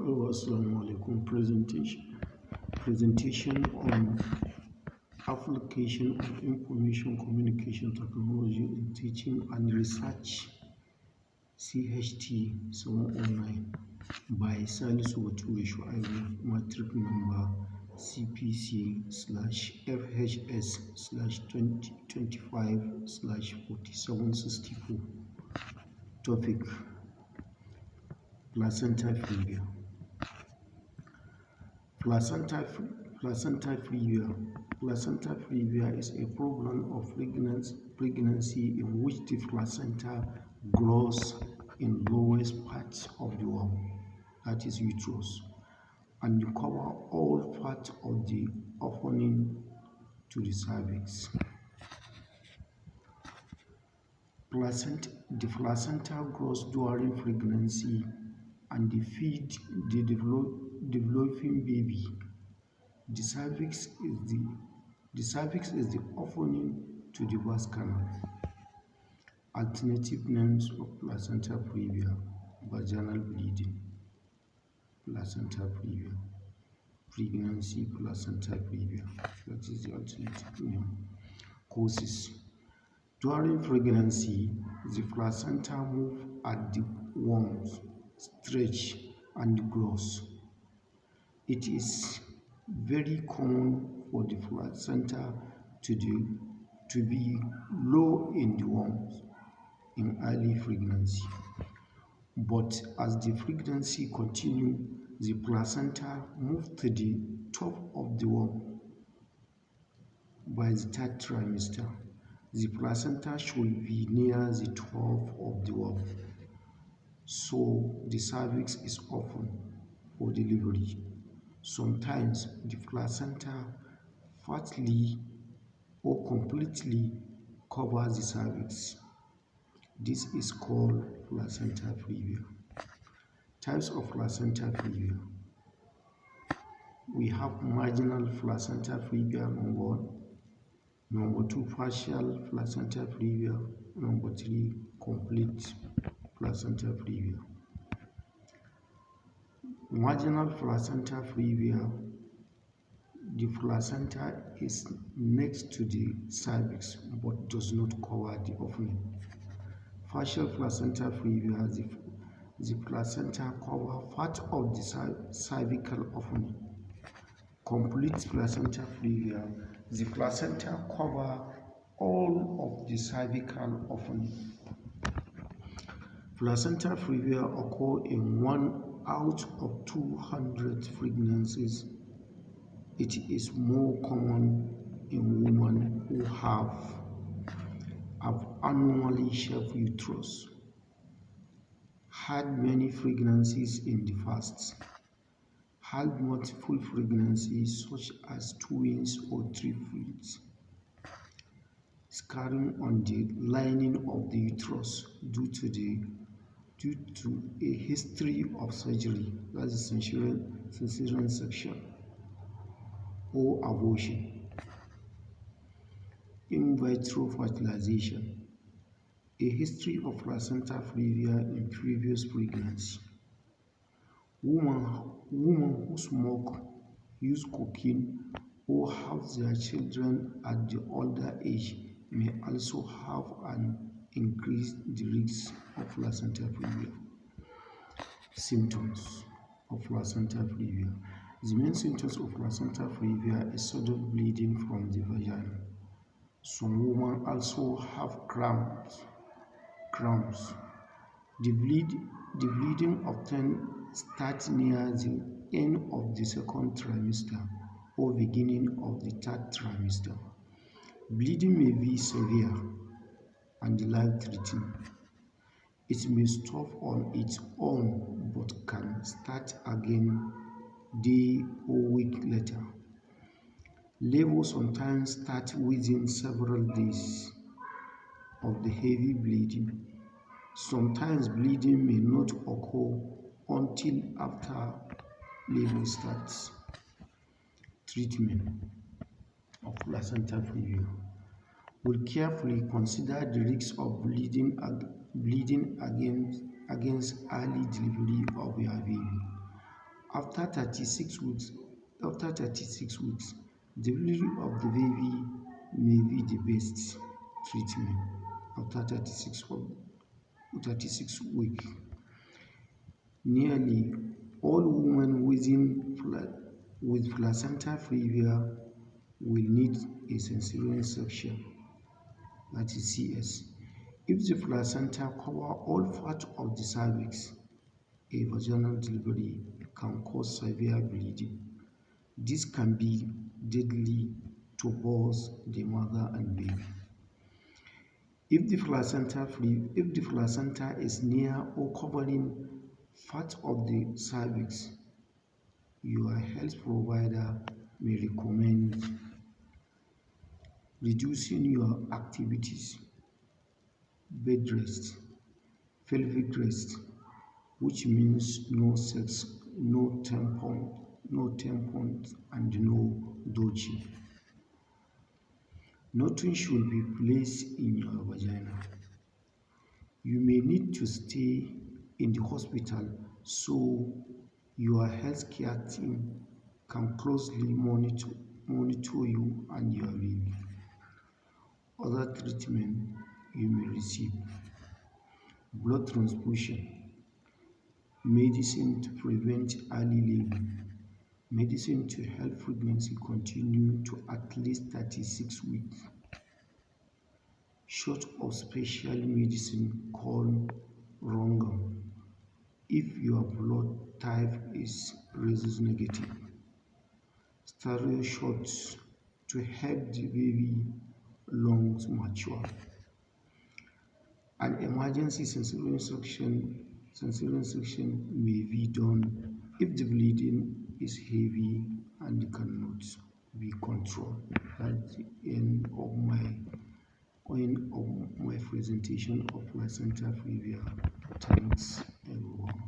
Assalamu alaikum. Presentation on application of information communication technology in teaching and research, CHT 709 by Salisu Bature Shuaibu, matric number CPC/FHS/2025/4764. Topic: Placenta previa. Placenta previa is a problem of pregnancy in which the placenta grows in lowest part of the womb, that is uterus, and cover all parts of the opening to the cervix. The placenta grows during pregnancy and feeds the developing baby. The cervix is the opening to the birth canal. Alternative names of placenta previa: vaginal bleeding, placenta previa, pregnancy placenta previa. That is the alternative name. Causes: during pregnancy, the placenta moves at the womb, stretch, and grows. It is very common for the placenta to be low in the womb in early pregnancy, but as the pregnancy continues, the placenta moves to the top of the womb. By the third trimester, the placenta should be near the top of the womb, so the cervix is open for delivery. Sometimes the placenta partly or completely covers the cervix. This is called placenta previa. Types of placenta previa: we have marginal placenta previa, number 1. Number 2, partial placenta previa. Number 3, complete placenta previa. Marginal placenta previa: the placenta is next to the cervix but does not cover the opening. Partial placenta previa: the placenta covers part of the cervical opening. Complete placenta previa: the placenta covers all of the cervical opening. Placenta previa occur in 1 out of 200 pregnancies. It is more common in women who have abnormally shaped uterus, had many pregnancies in the past, had multiple pregnancies such as twins or triplets, scarring on the lining of the uterus due to a history of surgery, that is cesarean section, or abortion. In vitro fertilization: a history of placenta previa in previous pregnancy. Women who smoke, use cocaine, or have their children at the older age may also have an increased risk of placenta previa. Symptoms of placenta previa: the main symptoms of placenta previa is sudden bleeding from the vagina. Some women also have cramps. The bleeding often starts near the end of the second trimester or beginning of the third trimester. Bleeding may be severe and life-threatening. It may stop on its own but can start again day or week later. Labor sometimes starts within several days of the heavy bleeding. Sometimes bleeding may not occur until after labor starts. Treatment of placenta previa: will carefully consider the risk of bleeding against early delivery of your baby. After 36 weeks, delivery of the baby may be the best treatment. After 36 weeks, nearly all women with placenta previa will need a cesarean section, that is CS. If the placenta cover all parts of the cervix, a vaginal delivery can cause severe bleeding. This can be deadly to both the mother and baby. If the placenta is near or covering part of the cervix, your health provider may recommend reducing your activities, bed rest, pelvic rest, which means no sex, no tampons, and no douching. Nothing should be placed in your vagina. You may need to stay in the hospital so your healthcare team can closely monitor you and your baby. Other treatment you may receive: blood transfusion, medicine to prevent early labor, medicine to help pregnancy continue to at least 36 weeks, shot of special medicine called Rhongum if your blood type is rhesus negative, stereo shots to help the baby lungs mature. An emergency cesarean section may be done if the bleeding is heavy and cannot be controlled. That's the end of my presentation of placenta previa. Thanks everyone.